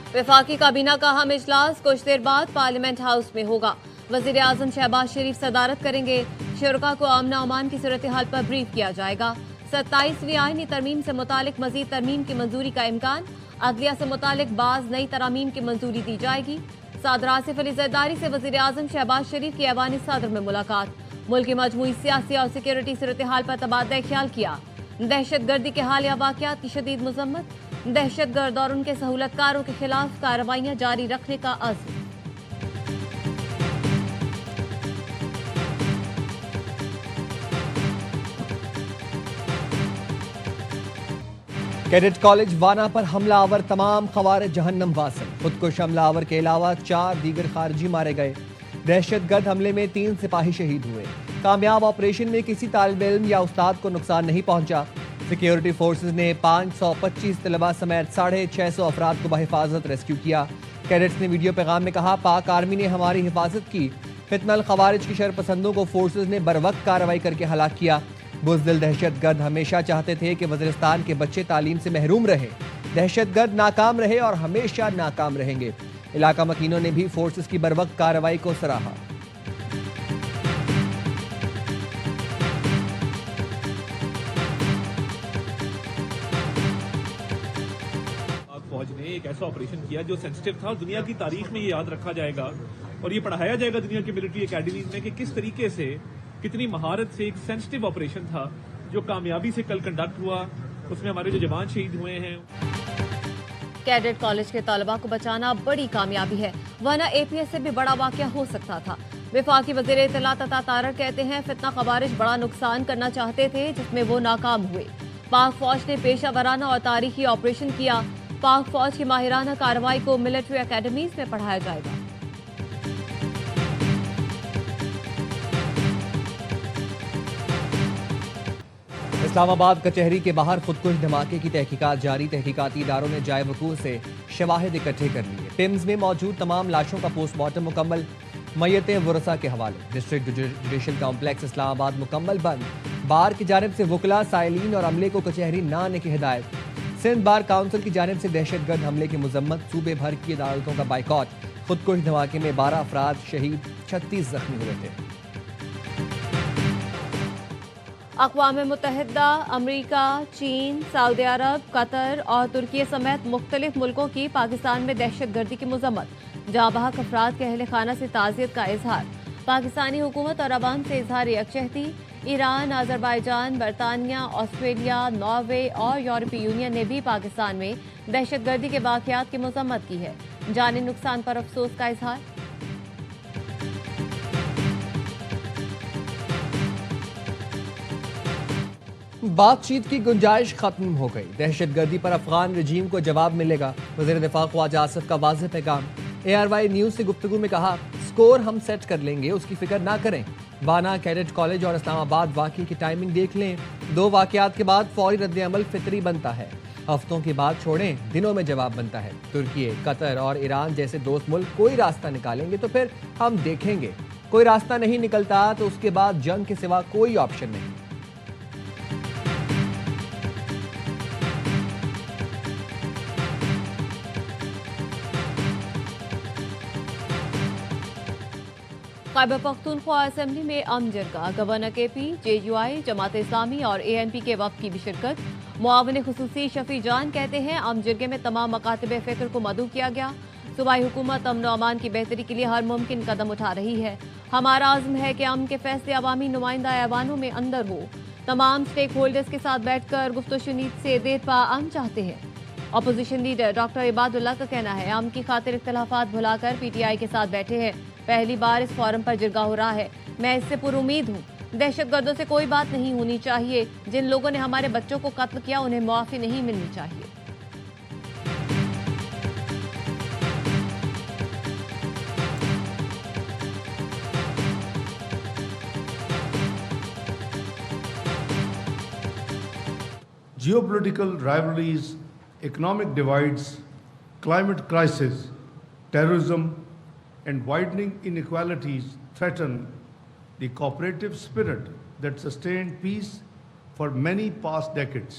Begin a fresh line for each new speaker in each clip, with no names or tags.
वफाकी काबीना का अहम इजलास कुछ देर बाद पार्लियामेंट हाउस में होगा। वजीर आजम शहबाज शरीफ सदारत करेंगे। शुरा को अमन अमान की सूरत हाल पर ब्रीफ किया जाएगा। 27वीं आईनी तरमीम से मुतालिक मजीद तरमीम की मंजूरी का इम्कान। अदलिया से मुतालिक बाज नई तरामीम की मंजूरी दी जाएगी। सदर आसिफ अली जरदारी से वजीर आजम शहबाज शरीफ की ऐवान सदर में मुलाकात। मुल्क की मजमूई सियासी और सिक्योरिटी सूरत हाल पर तबादला ख्याल किया। दहशत गर्दी के हालिया वाकयात की शदीद मजम्मत। दहशत गर्द और उनके सहूलतकारों के खिलाफ कार्रवाइयां जारी रखने का अज़्म।
कैडेट कॉलेज वाना पर हमलावर तमाम खवारिज जहन्नम वासिल। खुदकुश हमलावर के अलावा 4 दीगर खारजी मारे गए। दहशतगर्द हमले में 3 सिपाही शहीद हुए। कामयाब ऑपरेशन में किसी तालिब इल्म या उस्ताद को नुकसान नहीं पहुंचा। सिक्योरिटी फोर्सेज ने 525 तलबा समेत 650 अफराद को बहिफाजत रेस्क्यू किया। कैडेट्स ने वीडियो पैगाम में कहा, पाक आर्मी ने हमारी हिफाजत की। फितनल खवारिज की शरपसंदों को फोर्सेज ने बरवक्त कार्रवाई करके हलाक किया। बुज़दिल दहशतगर्द हमेशा चाहते थे कि वज़ीरिस्तान के बच्चे तालीम से महरूम रहे। दहशतगर्द नाकाम रहे और हमेशा नाकाम रहेंगे। इलाका मकीनों ने भी फोर्सेस की बरवक्त कार्रवाई को सराहा।
फौज ने एक ऐसा ऑपरेशन किया जो सेंसिटिव था और दुनिया की तारीख में ये याद रखा जाएगा और ये पढ़ाया जाएगा दुनिया की मिलिट्री एकेडमीज में कि किस तरीके से, कितनी महारत से एक सेंसिटिव ऑपरेशन था जो कामयाबी से कल कंडक्ट हुआ। उसमें हमारे जो जवान शहीद हुए हैं।
कैडेट कॉलेज के तलबा को बचाना बड़ी कामयाबी है, वरना एपीएस से भी बड़ा वाकया हो सकता था। वफाकी वज़ीर इत्तलात अता तारर कहते हैं, फितना खवारिज बड़ा नुकसान करना चाहते थे जिसमें वो नाकाम हुए। पाक फौज ने पेशा वराना और तारीखी ऑपरेशन किया। पाक फौज की माहिराना कार्रवाई को मिलिट्री एकेडमीज में पढ़ाया जाएगा।
इस्लामाबाद कचहरी के बाहर खुदकुश धमाके की तहकीकात जारी। तहकीकाती इदारों ने जाए वकूअ से शवाहिद इकट्ठे कर लिए। पिम्स में मौजूद तमाम लाशों का पोस्टमार्टम मुकम्मल। मैयतें वरसा के हवाले। डिस्ट्रिक्ट जुडिशल कॉम्प्लेक्स इस्लामाबाद मुकम्मल बंद। बार की जानिब से वकला, साइलिन और अमले को कचहरी न आने की हिदायत। सिंध बार काउंसिल की जानिब से दहशतगर्द हमले की मजम्मत। सूबे भर की अदालतों का बाइकॉट। खुदकुश धमाके में 12 अफराद शहीद, 36 जख्मी हुए थे।
अक़वाम मुत्तहिदा, अमरीका, चीन, सऊदी अरब, कतर और तुर्की समेत मुख्तलिफ मुल्कों की पाकिस्तान में दहशत गर्दी की मजम्मत। जाँ बहक अफराद के अहल खाना से ताज़ियत का इजहार। पाकिस्तानी हुकूमत और अवाम से इजहार यकजहती। ईरान, अजरबैजान, बरतानिया, ऑस्ट्रेलिया, नॉर्वे और यूरोपीय यूनियन ने भी पाकिस्तान में दहशत गर्दी के वाक़यात की मजम्मत की है। जानी नुकसान पर अफसोस का इजहार।
बातचीत की गुंजाइश खत्म हो गई। दहशतगर्दी पर अफगान रजीम को जवाब मिलेगा। वज़ीर दिफा ख्वाजा आसिफ का वाज़ेह पैगाम। ARY न्यूज़ से गुफ्तगू में कहा, स्कोर हम सेट कर लेंगे, उसकी फिक्र ना करें। वाना, कैडेट कॉलेज और इस्लामाबाद वाक़ये की टाइमिंग देख लें। 2 वाक़यात के बाद फौरी रद्द-ए-अमल फितरी बनता है। हफ्तों के बाद छोड़ें, दिनों में जवाब बनता है। तुर्की, कतर और ईरान जैसे दोस्त मुल्क कोई रास्ता निकालेंगे तो फिर हम देखेंगे। कोई रास्ता नहीं निकलता तो उसके बाद जंग के सिवा कोई ऑप्शन नहीं।
खैबर पख्तूनख्वा असेंबली में अम जरगा, governor KP, JUI, Jamaat Islami और ANP के वफ़द की भी शिरकत। मुआविन खुसूसी शफी जान कहते हैं, अम जरगे में तमाम मकातब फ़िक्र को मदऊ किया गया। सूबाई हुकूमत अमन व अमान की बेहतरी के लिए हर मुमकिन कदम उठा रही है। हमारा आज़म है कि अमन के फैसले अवामी नुमाइंदा ऐवानों में अंदर हो। तमाम स्टेक होल्डर्स के साथ बैठकर गुफ्तशुनीद से देर पा अमन चाहते हैं। अपोजिशन लीडर डॉक्टर इबादुल्लाह का कहना है, अमन की खातिर इख्तलाफात भुलाकर PTI के साथ बैठे हैं। पहली बार इस फोरम पर जिरगा हो रहा है। मैं इससे पुरुमीद हूँ। दहशतगर्दों से कोई बात नहीं होनी चाहिए। जिन लोगों ने हमारे बच्चों को कत्ल किया उन्हें मुआफ़ी नहीं मिलनी चाहिए।
Geopolitical rivalries, economic divides, climate crisis, terrorism, and widening inequalities threaten the cooperative spirit that sustained peace for many past decades.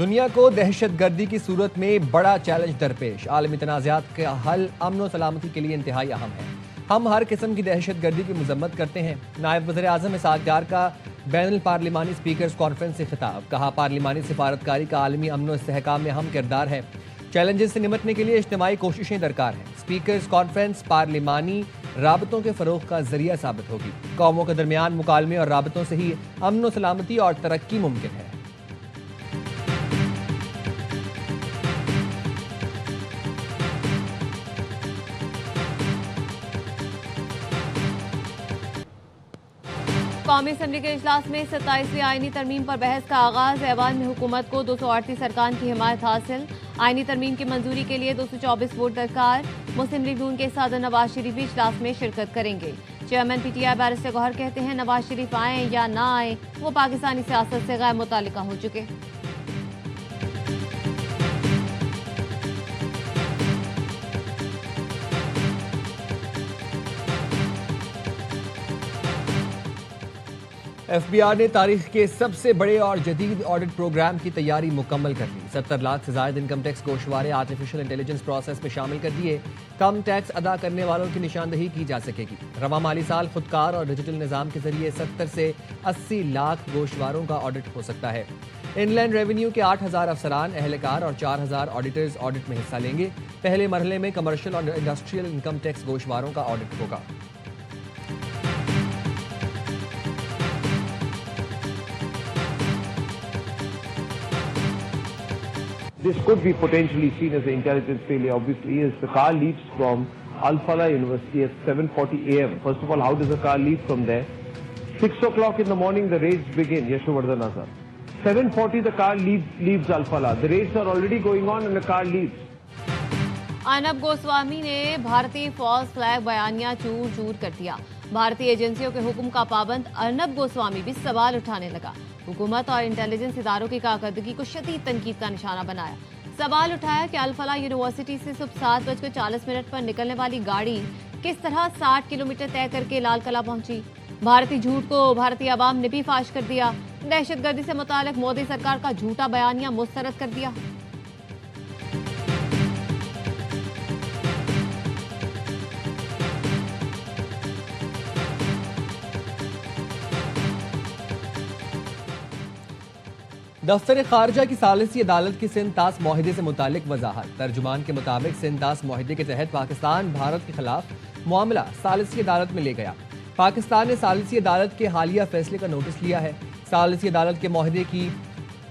दुनिया को दहशत गर्दी की सूरत में बड़ा चैलेंज दरपेश। आलमी तनाज़ात का हल अमन और सलामती के लिए इंतहाई अहम है। हम हर किस्म की दहशत गर्दी की मजम्मत करते हैं। नायब वज़ीर आज़म इसहाक़ डार का बैनुल पार्लिमानी स्पीकर्स कॉन्फ्रेंस से खिताब। कहा, पार्लिमानी सिफारतकारी का आलमी अमन और इस्तेहकाम में अहम किरदार है। चैलेंजेस से निपटने के लिए इज्तिमाई कोशिशें दरकार हैं। स्पीकर्स कॉन्फ्रेंस पार्लिमानी राबतों के फ़रोग़ का जरिया साबित होगी। कौमों के दरमियान मुकालमे और राबतों से ही अमन और सलामती और तरक्की मुमकिन है।
कौमी असम्बली के इजलास में 27वीं आईनी तरमीम पर बहस का आगाज। ऐवान में हुकूमत को 238 अरकान की हिमायत हासिल। आईनी तरमीम की मंजूरी के लिए 224 वोट दरकार। मुस्लिम लीग नून के सदर नवाज शरीफ भी इजलास में शिरकत करेंगे। चेयरमैन PTI बैरिस्टर गौहर कहते हैं, नवाज शरीफ आए या ना आए, वो पाकिस्तानी सियासत से गैर मुताल्लिका हो चुके।
FBI ने तारीख के सबसे बड़े और जदीद ऑडिट प्रोग्राम की तैयारी मुकम्मल कर ली। 70 लाख से ज्यादा इनकम टैक्स गोशवारे आर्टिफिशियल इंटेलिजेंस प्रोसेस में शामिल कर दिए। कम टैक्स अदा करने वालों की निशानदही की जा सकेगी। रवा माली साल खुदकार और डिजिटल निज़ाम के जरिए 70 से 80 लाख गोशवारों का ऑडिट हो सकता है। इनलैंड रेवेन्यू के 8000 अफसरान, एहलकार और 4000 ऑडिटर्स ऑडिट में हिस्सा लेंगे। पहले मरहले में कमर्शियल और इंडस्ट्रियल इनकम टैक्स गोशवारों का ऑडिट होगा।
This could be potentially seen as an intelligence failure, obviously, as the car leaves from Al-Falah University at 7:40 a.m. First of all, how does the car leave from there? 6 o'clock in the morning, the raids begin, Yashowardhan Azhar. 7:40, the car leaves Al-Falah. The raids are already going on and the car leaves.
Arnab Goswami ने भारतीय false flag बयानिया चूर चूर कर दिया। भारतीय एजेंसियों के हुक्म का पाबंद अर्नब गोस्वामी भी सवाल उठाने लगा। हुकूमत और इंटेलिजेंस इदारों की कारकर्दगी को शदीद तनकीद का निशाना बनाया। सवाल उठाया कि अल-फलाह यूनिवर्सिटी से सुबह 7:40 पर निकलने वाली गाड़ी किस तरह 60 किलोमीटर तय करके लाल किला पहुंची। भारतीय झूठ को भारतीय अवाम ने भी फाश कर दिया। दहशतगर्दी से मुताल्लिक मोदी सरकार का झूठा बयानिया मुस्तरद कर दिया।
दफ्तर खारजा की सालिसी अदालत की सिंध-तास मुआहिदे से मुतालिक वजाहत। तर्जुमान के मुताबिक सिंध-तास मुआहिदे के तहत पाकिस्तान भारत के खिलाफ मामला सालिसी अदालत में ले गया। पाकिस्तान ने सालिसी अदालत के हालिया फैसले का नोटिस लिया है। सालिसी अदालत के मुआहिदे की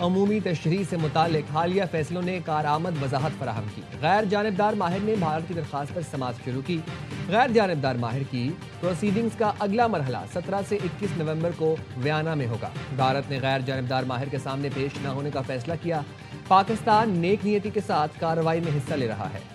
अमूमी तशरीह से मुतालिक हालिया फैसलों ने कारआमद वजाहत फराहम की। गैर जानिबदार माहिर ने भारत की दरख्वास्त पर समाअत शुरू की। गैर जानिबदार माहिर की प्रोसीडिंग्स का अगला मरहला 17 से 21 नवंबर को वियना में होगा। भारत ने गैर जानिबदार माहिर के सामने पेश न होने का फैसला किया। पाकिस्तान नेक नियति के साथ कार्रवाई में हिस्सा ले रहा है।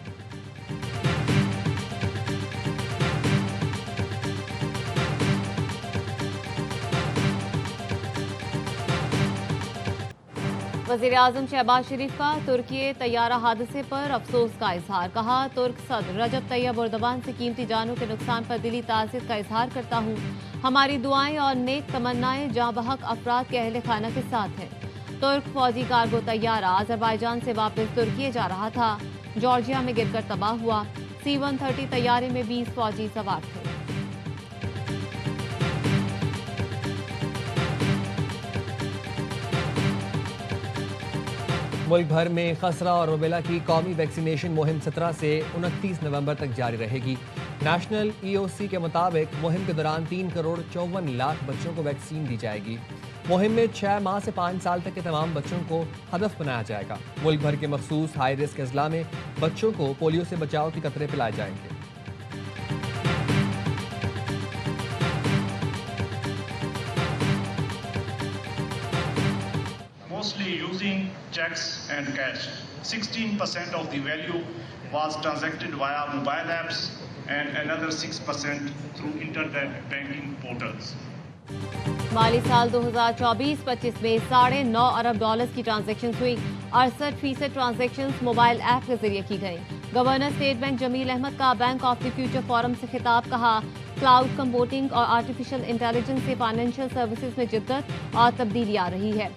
वज़ीर आज़म शहबाज शरीफ का तुर्की तैयारा हादसे पर अफसोस का इजहार। कहा, तुर्क सदर रजब तैयब एर्दोगान से कीमती जानों के नुकसान पर दिली तासीर का इजहार करता हूँ। हमारी दुआएं और नेक तमन्नाएं जाँ बहक अफराद के अहले खाना के साथ है। तुर्क फौजी कार्गो तैयारा अजरबैजान से वापस तुर्की जा रहा था। जॉर्जिया में गिरकर तबाह हुआ। C-130 तैयारे में 20 फौजी सवार थे।
मुल्क भर में खसरा और रुबेला की कौमी वैक्सीनेशन मुहिम 17 से 29 नवंबर तक जारी रहेगी। नेशनल EOC के मुताबिक मुहिम के दौरान 3 करोड़ 54 लाख बच्चों को वैक्सीन दी जाएगी। मुहिम में 6 माह से 5 साल तक के तमाम बच्चों को हदफ बनाया जाएगा। मुल्क भर के मखसूस हाई रिस्क अजला में बच्चों को पोलियो से बचाव के कतरे पिलाए जाएंगे।
Mostly using checks and cash. 16% of the value was transacted via mobile apps and another 6% through internet banking portals.
माली साल 2024-25 में $9.5 अरब की ट्रांजैक्शन हुई। 68% ट्रांजैक्शन मोबाइल ऐप के जरिए की गई। Governor State Bank Jamil Ahmed का Bank of the Future Forum से खिताब। कहा, क्लाउड कंप्यूटिंग और आर्टिफिशियल इंटेलिजेंस से फाइनेंशियल सर्विसेज में जिद्दत और तब्दीली आ रही है।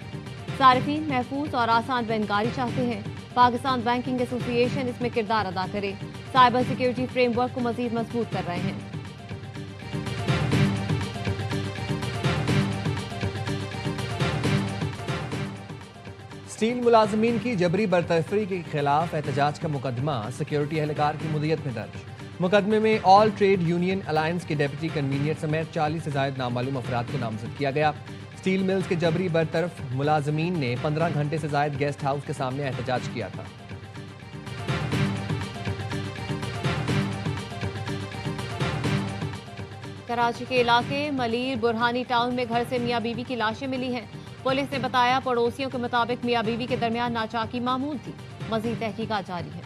सार्फिन महफूज और आसान बैंककारी चाहते हैं। पाकिस्तान बैंकिंग एसोसिएशन इसमें किरदार अदा करे। साइबर सिक्योरिटी फ्रेमवर्क को मजीद मजबूत कर रहे हैं।
स्टील मुलाजमीन की जबरी बरतरफी के खिलाफ एहतजाज का मुकदमा सिक्योरिटी एहलकार की मुदियत में दर्ज। मुकदमे में ऑल ट्रेड यूनियन अलायंस के डिप्टी कन्वीनियर समेत 40 से ज्यादा नामालूम अफराद को नामजद किया गया। स्टील मिल्स के जबरी बरतरफ मुलाजमीन ने 15 घंटे से ज्यादा गेस्ट हाउस के सामने एहतजाज किया था।
कराची के इलाके मलीर बुरहानी टाउन में घर से मियां बीवी की लाशें मिली हैं। पुलिस ने बताया पड़ोसियों के मुताबिक मियां बीवी के दरमियान नाचाकी मामूल थी। मजीद तहकीकात जारी है।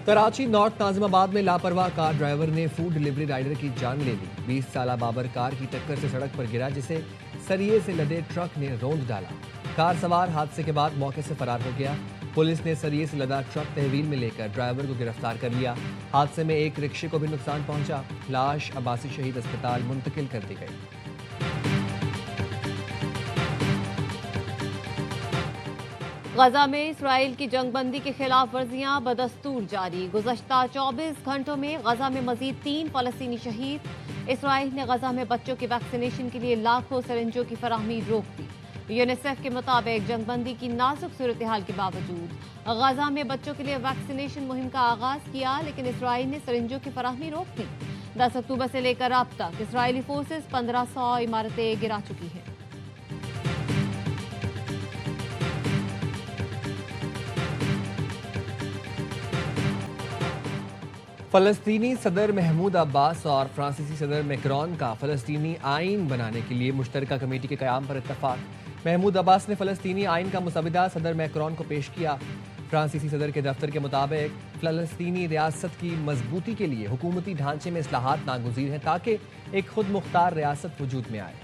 कराची नॉर्थ नाजिमाबाद में लापरवाह कार ड्राइवर ने फूड डिलीवरी राइडर की जान ले ली। 20 साला बाबर कार की टक्कर से सड़क पर गिरा, जिसे सरिये से लदे ट्रक ने रौंद डाला। कार सवार हादसे के बाद मौके से फरार हो गया। पुलिस ने सरिये से लदा ट्रक तहवील में लेकर ड्राइवर को गिरफ्तार कर लिया। हादसे में एक रिक्शे को भी नुकसान पहुंचा। लाश अब्बासी शहीद अस्पताल मुंतकिल कर दी गई।
गजा में इसराइल की जंगबंदी की खिलाफ वर्जियां बदस्तूर जारी। गुज़श्ता 24 घंटों में गजा में मजीद 3 फलस्तीनी शहीद। इसराइल ने गजा में बच्चों की वैक्सीनेशन के लिए लाखों सिरिंजों की फराहमी रोक दी। यूनिसेफ के मुताबिक जंगबंदी की नाजुक सूरत हाल के बावजूद गजा में बच्चों के लिए वैक्सीनेशन मुहिम का आगाज किया, लेकिन इसराइल ने सिरिंजों की फराहमी रोक दी। 10 अक्टूबर से लेकर अब तक इसराइली फोर्सेस 1500 इमारतें गिरा चुकी हैं।
फलस्तीनी सदर महमूद अब्बास और फ्रांसीसी सदर मैक्रोन का फलस्तीनी आइन बनाने के लिए मुश्तरका कमेटी के क़याम पर इत्तफाक। महमूद अब्बास ने फलस्तीनी आइन का मुसविदा सदर मैक्रोन को पेश किया। फ्रांसीसी सदर के दफ्तर के मुताबिक फलस्तीनी रियासत की मजबूती के लिए हुकूमती ढांचे में इस्लाहात नागुज़ीर हैं ताकि एक खुद मुख्तार रियासत वजूद में आए।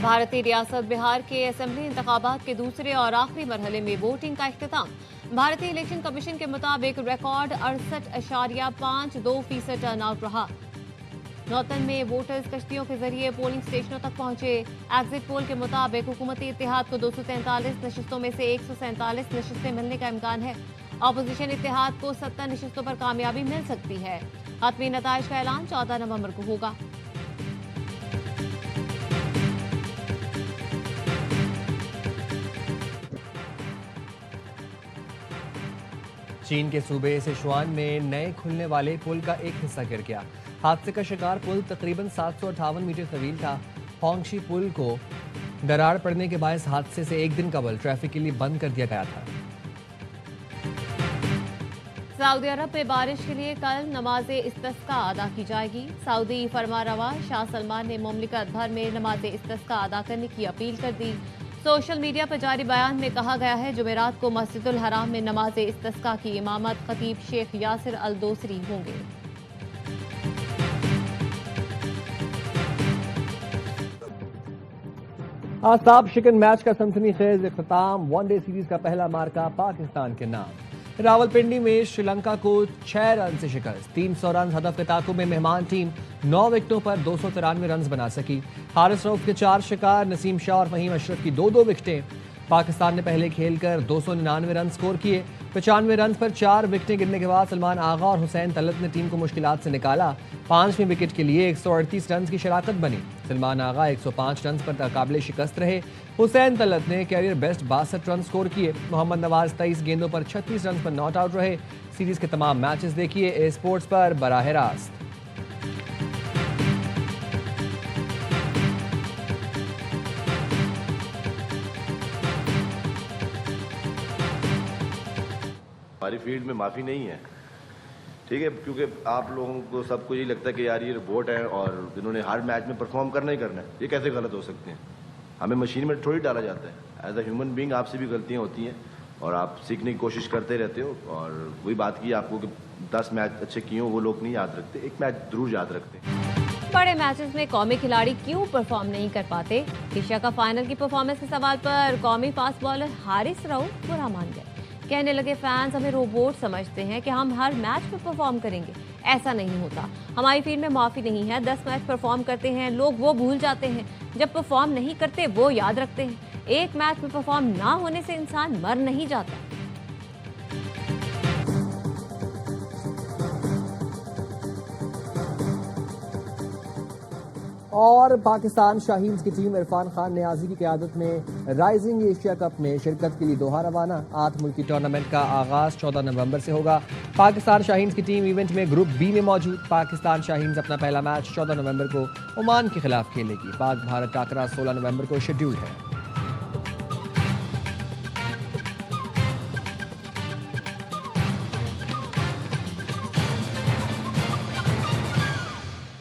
भारतीय रियासत बिहार के असेंबली इंतखाबात के दूसरे और आखिरी मरहले में वोटिंग का इख्तिताम। भारतीय इलेक्शन कमीशन के मुताबिक रिकॉर्ड 68.52% टर्नआउट रहा। नौतन में वोटर्स कश्तियों के जरिए पोलिंग स्टेशनों तक पहुंचे। एग्जिट पोल के मुताबिक हुकूमती इत्तेहाद को 243 नशिस्तों में से 147 नशिस्तें मिलने का इम्कान है। अपोजिशन इत्तेहाद को 70 नशिस्तों पर कामयाबी मिल सकती है। हतमी नताइज का ऐलान 14 नवंबर को होगा।
चीन के सूबे सिचुआन में नए खुलने वाले पुल का एक हिस्सा गिर गया। हादसे का शिकार पुल तकरीबन 758 मीटर तवील था। होंगशी पुल को दरार पड़ने के बायस हादसे से एक दिन कबल ट्रैफिक के लिए बंद कर दिया गया था।
सऊदी अरब में बारिश के लिए कल नमाज इस्तिस्का अदा की जाएगी। सऊदी फरमारवा शाह सलमान ने मुमलिकत भर में नमाज इस्तिस्का अदा करने की अपील कर दी। सोशल मीडिया पर जारी बयान में कहा गया है जुमेरात को मस्जिदुल हराम में नमाज इस्तिस्का की इमामत खतीब शेख यासिर अल दोसरी होंगे।
आस्ताब शिकन मैच का सनसनीखेज इख्तिताम। वनडे सीरीज का पहला मार्का पाकिस्तान के नाम। रावलपिंडी में श्रीलंका को 6 रन से शिकस्त। 300 रन हदफ के ताकुब में मेहमान टीम 9 विकेटों पर 293 रन बना सकी। हारिस रऊफ के 4 शिकार, नसीम शाह और फहीम अशरफ की 2-2 विकेटें। पाकिस्तान ने पहले खेलकर 299 रन स्कोर किए। 95 रन पर 4 विकेटें गिरने के बाद सलमान आगा और हुसैन तलत ने टीम को मुश्किलात से निकाला। 5वीं विकेट के लिए 138 रन की शराकत बनी। सलमान आगा 105 रन पर काबिल शिकस्त रहे। हुसैन तलत ने कैरियर बेस्ट 62 रन स्कोर किए। मोहम्मद नवाज 23 गेंदों पर 36 रन पर नॉट आउट रहे। सीरीज के तमाम मैचेस देखिए ए स्पोर्ट्स पर बराह रास्त।
हमारी फील्ड में माफ़ी नहीं है, ठीक है, क्योंकि आप लोगों को सबको यही लगता है कि यार ये रोबोट है और इन्होंने हर मैच में परफॉर्म करना ही करना है। ये कैसे गलत हो सकते हैं? हमें मशीन में थोड़ी डाला जाता है। एज अ ह्यूमन बीइंग आपसे भी गलतियाँ होती हैं और आप सीखने की कोशिश करते रहते हो। और वही बात की आपको कि 10 मैच अच्छे किए हो वो लोग नहीं याद रखते, एक मैच जरूर याद रखते हैं।
बड़े मैचेस में कौमी खिलाड़ी क्यों परफॉर्म नहीं कर पाते? एशिया कप फाइनल की परफॉर्मेंस के सवाल पर कौमी फास्ट बॉलर हारिस रऊफ बुरा मान गए। कहने लगे फैंस हमें रोबोट समझते हैं कि हम हर मैच में परफॉर्म करेंगे। ऐसा नहीं होता। हमारी फील्ड में माफी नहीं है। 10 मैच परफॉर्म करते हैं लोग, वो भूल जाते हैं। जब परफॉर्म नहीं करते वो याद रखते हैं। एक मैच में परफॉर्म ना होने से इंसान मर नहीं जाता।
और पाकिस्तान शाहीन्स की टीम इरफान खान नियाजी की क़यादत में राइजिंग एशिया कप में शिरकत के लिए दोहा रवाना। 8 मुल्की टूर्नामेंट का आगाज 14 नवंबर से होगा। पाकिस्तान शाहीन्स की टीम इवेंट में ग्रुप बी में मौजूद। पाकिस्तान शाहीन्स अपना पहला मैच 14 नवंबर को ओमान के खिलाफ खेलेगी। पाक भारत टाकरा 16 नवंबर को शेड्यूल है।